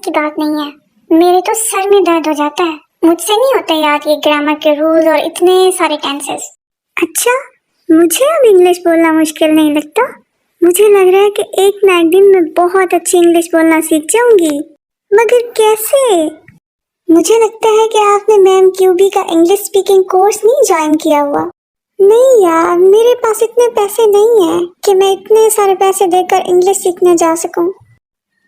की बात नहीं है, मेरे तो सर में दर्द हो जाता है। मुझसे नहीं होता याद ये ग्रामर के रूल और इतने सारे टेंसेस। अच्छा, मुझे अब इंग्लिश बोलना मुश्किल नहीं लगता। मुझे लग रहा है कि एक ना एक दिन मैं बहुत अच्छी इंग्लिश बोलना सीख जाऊंगी। मगर कैसे? मुझे लगता है कि आपने मैम क्यूबी का इंग्लिश स्पीकिंग कोर्स नहीं ज्वाइन किया हुआ। नहीं यार, मेरे पास इतने पैसे नहीं है कि मैं इतने सारे पैसे देकर इंग्लिश सीखने जा सकूं।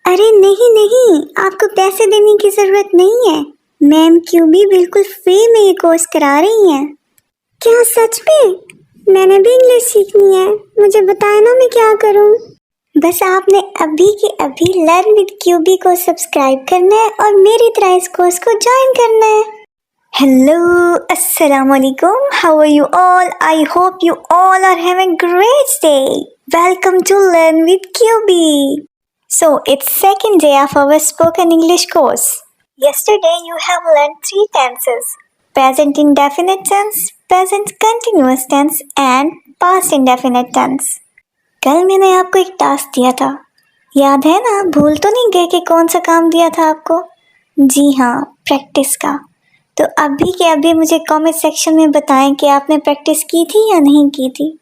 अरे नहीं नहीं, आपको पैसे देने की जरूरत नहीं है। मैम क्यूबी बिल्कुल फ्री में ये कोर्स करा रही हैं। क्या सच में? मैंने भी इंग्लिश सीखनी है, मुझे बताए ना मैं क्या करूं। बस आपने अभी के अभी लर्न विद क्यूबी को सब्सक्राइब करना है और मेरी तरह इस कोर्स को ज्वाइन करना है। हेलो, अस्सलाम वालेकुम, how are you all? I hope you all are having great day. Welcome to learn with QB. So it's second day of our spoken English course. Yesterday you have learned 3 tenses: present indefinite tense, present continuous tense and past indefinite tense. कल मैंने आपको एक task दिया था, याद है ना? भूल तो नहीं गए कि कौन सा काम दिया था आपको? जी हाँ, प्रैक्टिस का। तो अभी के अभी मुझे कमेंट सेक्शन में बताएं कि आपने प्रैक्टिस की थी या नहीं की थी।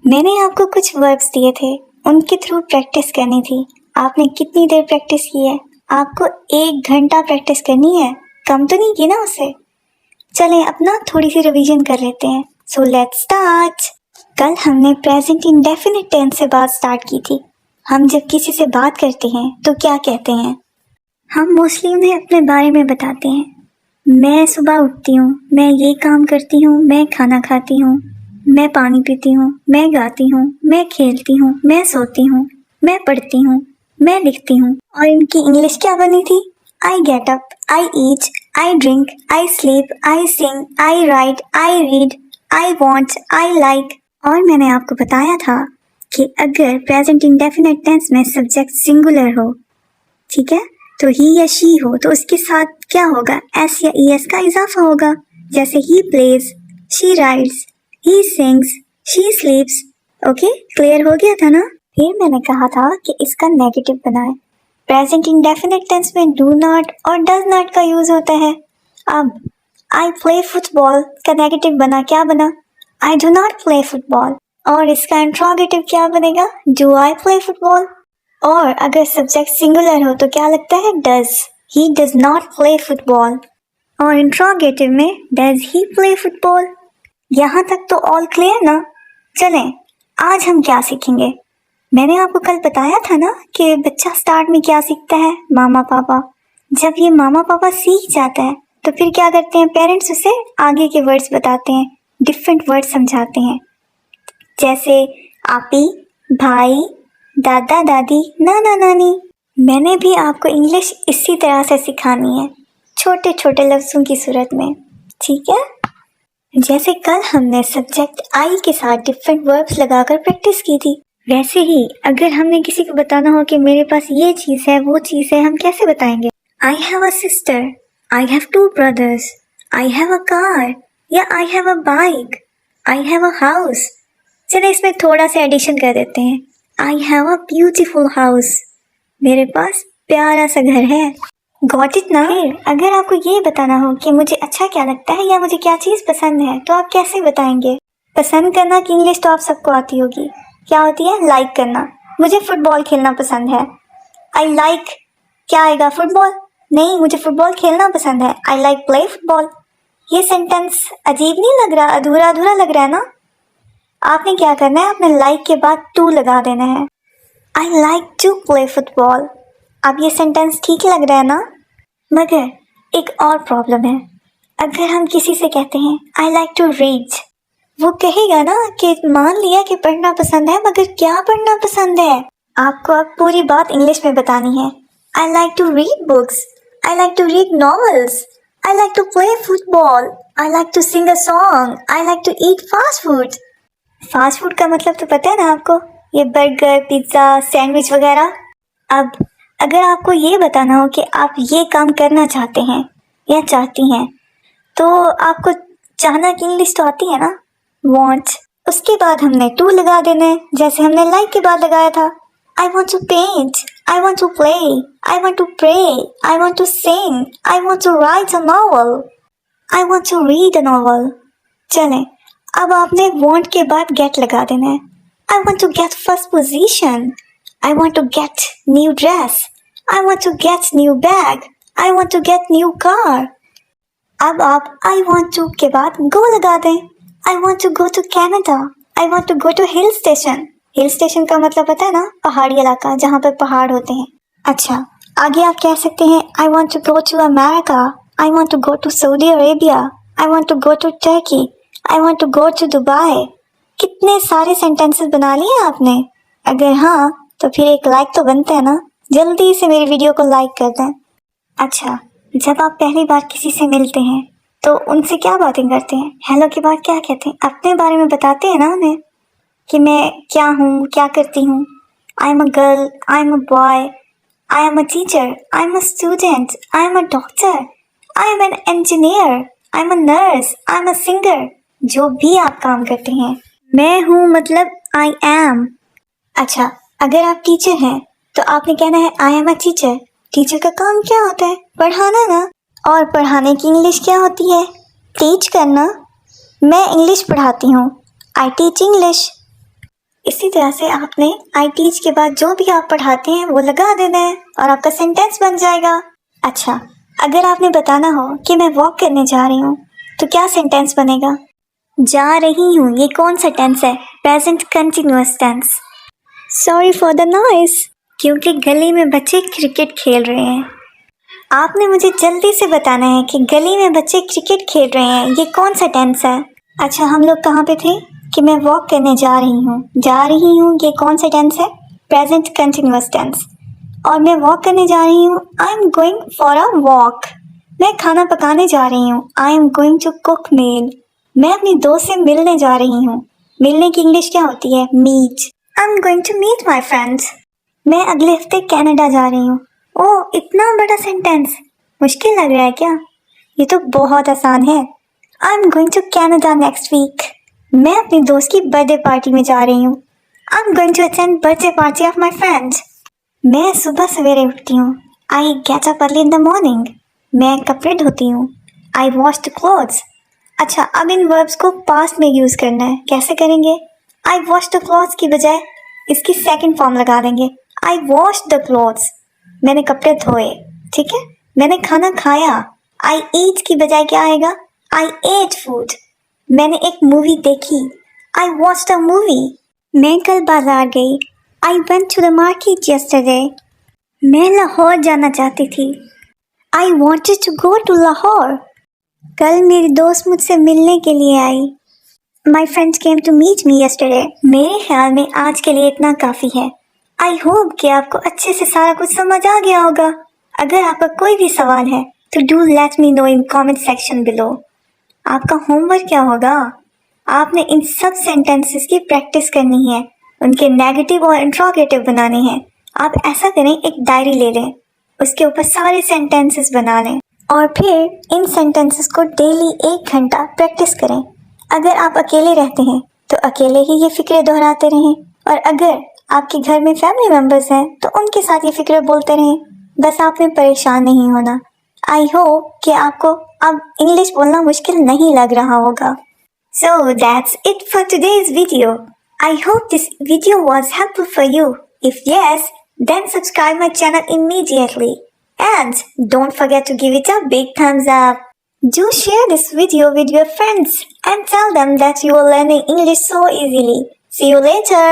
मैंने आपको कुछ वर्ब्स दिए थे, उनके थ्रू प्रैक्टिस करनी थी। आपने कितनी देर प्रैक्टिस की है? आपको 1 घंटा प्रैक्टिस करनी है, कम तो नहीं की ना उससे? चलें अपना थोड़ी सी रिवीजन कर लेते हैं। So let's start. कल हमने प्रेजेंट इंडेफिनिट टेंस से बात स्टार्ट की थी। हम जब किसी से बात करते हैं तो क्या कहते हैं? हम मोस्टली उन्हें अपने बारे में बताते हैं। मैं सुबह उठती हूँ, मैं ये काम करती हूँ, मैं खाना खाती हूँ, मैं पानी पीती हूँ, मैं गाती हूँ, मैं खेलती हूँ, मैं सोती हूँ, मैं पढ़ती हूँ, मैं लिखती हूँ। और इनकी इंग्लिश क्या बनी थी? I get up, I eat, I drink, I sleep, I sing, I write, I read, I want, I like. और मैंने आपको बताया था कि अगर प्रेजेंट इंडेफिनिट टेंस में सब्जेक्ट सिंगुलर हो, ठीक है, तो ही या शी हो, तो उसके साथ क्या होगा? एस या ईएस का इजाफा होगा। जैसे he plays, she rides, he sings, she स्लीप्स। Okay, clear हो गया था ना? फिर मैंने कहा था कि इसका नेगेटिव बनाएं। प्रेजेंट इंडेफिनिट टेंस में डू नॉट और डज नॉट का यूज होता है। अब आई प्ले फुटबॉल का नेगेटिव बना, क्या बना? I do not play football. और इसका इंट्रोगेटिव क्या बनेगा? Do I play football. और अगर सब्जेक्ट सिंगुलर हो तो क्या लगता है? Does. He does not play football. और इंट्रोगेटिव में डज ही प्ले फुटबॉल। यहाँ तक तो ऑल क्लियर ना? चलें आज हम क्या सीखेंगे? मैंने आपको कल बताया था ना कि बच्चा स्टार्ट में क्या सीखता है? मामा पापा। जब ये मामा पापा सीख जाता है तो फिर क्या करते हैं? पेरेंट्स उसे आगे के वर्ड्स बताते हैं, डिफरेंट वर्ड्स समझाते हैं, जैसे आपी, भाई, दादा दादी, नाना नानी। मैंने भी आपको इंग्लिश इसी तरह से सिखानी है, छोटे छोटे लफ्ज़ों की सूरत में, ठीक है? जैसे कल हमने सब्जेक्ट आई के साथ डिफरेंट वर्ब्स लगाकर प्रैक्टिस की थी, वैसे ही अगर हमने किसी को बताना हो कि मेरे पास ये चीज़ है, वो चीज़ है, हम कैसे बताएंगे? I have a sister, I have 2 brothers, I have a car, या I have a bike, I have a house. चलिए इसमें थोड़ा सा एडिशन कर देते हैं। I have a beautiful house, मेरे पास प्यारा सा घर है। गॉट इट ना? फिर अगर आपको ये बताना हो कि मुझे अच्छा क्या लगता है या मुझे क्या चीज़ पसंद है, तो आप कैसे बताएंगे? पसंद करना की इंग्लिश तो आप सबको आती होगी, क्या होती है? लाइक करना। मुझे फुटबॉल खेलना पसंद है। आई लाइक, क्या आएगा? फुटबॉल। नहीं, मुझे फुटबॉल खेलना पसंद है। I like play football. ये सेंटेंस अजीब नहीं लग रहा? अधूरा अधूरा लग रहा है ना? आपने क्या करना है? अपने लाइक के बाद टू लगा देना है। I like to play football. अब ये सेंटेंस ठीक लग रहा है ना? मगर एक और प्रॉब्लम है। अगर हम किसी से कहते हैं आई लाइक टू रीड, वो कहेगा ना कि मान लिया कि पढ़ना पसंद है, मगर क्या पढ़ना पसंद है? आपको अब पूरी बात इंग्लिश में बतानी है। I like to read books, I like to read novels, I like to play football, I like to sing a song, I like to eat fast food. Fast food का मतलब तो पता है ना आपको? ये बर्गर, पिज्ज़ा, सैंडविच वगैरह। अब अगर आपको ये बताना हो कि आप ये काम करना चाहते हैं या चाहती हैं, तो आपको चाहना की इंग्लिश तो आती है ना? want। उसके बाद हमने टू लगा देना है, जैसे हमने लाइक के बाद लगाया था। I want to paint, I want to play. I want to pray. I want to sing. I want to write a novel. I want to read a novel. चलें, अब आपने want के बाद get लगा देना है. I want to get first position. I want to get new dress. I want to get new bag. I want to get new car. अब आप I want to के बाद go लगा दें. I want to go to Canada. I want to go to hill station. Hill station का मतलब पता है ना, पहाड़ी इलाका जहाँ पर पहाड़ होते हैं. अच्छा, आगे आप कह सकते हैं I want to go to America. I want to go to Saudi Arabia. I want to go to Turkey. I want to go to Dubai. कितने सारे सेंटेंसेस बना लिए आपने? अगर हाँ तो फिर एक लाइक तो बनता है ना. जल्दी से मेरी वीडियो को लाइक कर दें. अच्छा, जब आप पहली बार किसी से मिलते हैं तो उनसे क्या बातें करते हैं? हेलो के बाद क्या कहते हैं? अपने बारे में बताते हैं ना उन्हें कि मैं क्या हूँ, क्या करती हूँ. I am a girl, I am a boy, I am a teacher, I am a student, I am a doctor, I am an engineer, I am a nurse, I am a singer. जो भी आप काम करते हैं, मैं हूँ मतलब I am. अच्छा, अगर आप टीचर हैं तो आपने कहना है I am a teacher. Teacher का काम क्या होता है? पढ़ाना ना. और पढ़ाने की इंग्लिश क्या होती है? टीच करना. मैं इंग्लिश पढ़ाती हूँ. I teach English. इसी तरह से आपने आई टीच के बाद जो भी आप पढ़ाते हैं वो लगा देना है और आपका सेंटेंस बन जाएगा. अच्छा, अगर आपने बताना हो कि मैं वॉक करने जा रही हूँ तो क्या सेंटेंस बनेगा? जा रही हूँ, ये कौन सा टेंस है? Present continuous tense. Sorry for the noise, क्योंकि गली में बच्चे क्रिकेट खेल रहे हैं. आपने मुझे जल्दी से बताना है कि गली में बच्चे क्रिकेट खेल रहे हैं, ये कौन सा टेंस है? अच्छा, हम लोग कहाँ पे थे कि मैं वॉक करने जा रही हूँ. जा रही हूँ ये कौन सा टेंस है? Present continuous tense. और मैं वॉक करने जा रही हूँ. I am going for a walk. मैं खाना पकाने जा रही हूँ. I am going to cook meal. मैं अपनी दोस्त से मिलने जा रही हूँ. मिलने की इंग्लिश क्या होती है? Meet. I am going to meet my friends. मैं अगले हफ्ते कनाडा जा रही हूँ. ओह, इतना बड़ा सेंटेंस, मुश्किल लग रहा है क्या? ये तो बहुत आसान है. I am going to Canada next week. मैं अपनी दोस्त की बर्थडे पार्टी में जा रही हूँ. I am going to attend birthday party of my friend. मैं सुबह सवेरे उठती हूँ. I get up early in the morning. मैं कपड़े धोती हूँ. I wash the clothes. अच्छा, अब इन वर्ब्स को पास्ट में यूज़ करना है. कैसे करेंगे? आई वॉश द क्लोथ्स की बजाय इसकी सेकंड फॉर्म लगा देंगे. आई वॉश द क्लोथ्स. मैंने कपड़े धोए. ठीक है. मैंने खाना खाया. आई ईट की बजाय क्या आएगा? I ate food. मैंने एक मूवी देखी. I watched a movie. मैं कल बाजार गई. I went to the market yesterday. मैं लाहौर जाना चाहती थी. I wanted to go to Lahore. कल मेरी दोस्त मुझसे मिलने के लिए आई. My friends came to meet me yesterday. मेरे ख्याल में आज के लिए इतना काफ़ी है. आई होप कि आपको अच्छे से सारा कुछ समझ आ गया होगा. अगर आपका कोई भी सवाल है तो do let me know in comment section below. आपका होमवर्क क्या होगा? आपने इन सब सेंटेंसेस की प्रैक्टिस करनी है. उनके नेगेटिव और इंट्रोगेटिव बनाने हैं. आप ऐसा करें, एक डायरी ले लें, उसके ऊपर सारे सेंटेंसेस बना लें और फिर इन सेंटेंसेस को डेली 1 घंटा प्रैक्टिस करें. अगर आप अकेले रहते हैं तो अकेले ही ये फिक्रे दोहराते रहें, और अगर आपके घर में फैमिली मेम्बर्स हैं तो उनके साथ ये फिक्रे बोलते रहें. बस आपने परेशान नहीं होना. आई होप कि आपको अब इंग्लिश बोलना मुश्किल नहीं लग रहा होगा. So that's it for today's video. I hope this video was helpful for you. If yes, then subscribe my channel immediately. And don't forget to give it a big thumbs up. Do share this video with your friends and tell them that you are learning English so easily. See you later.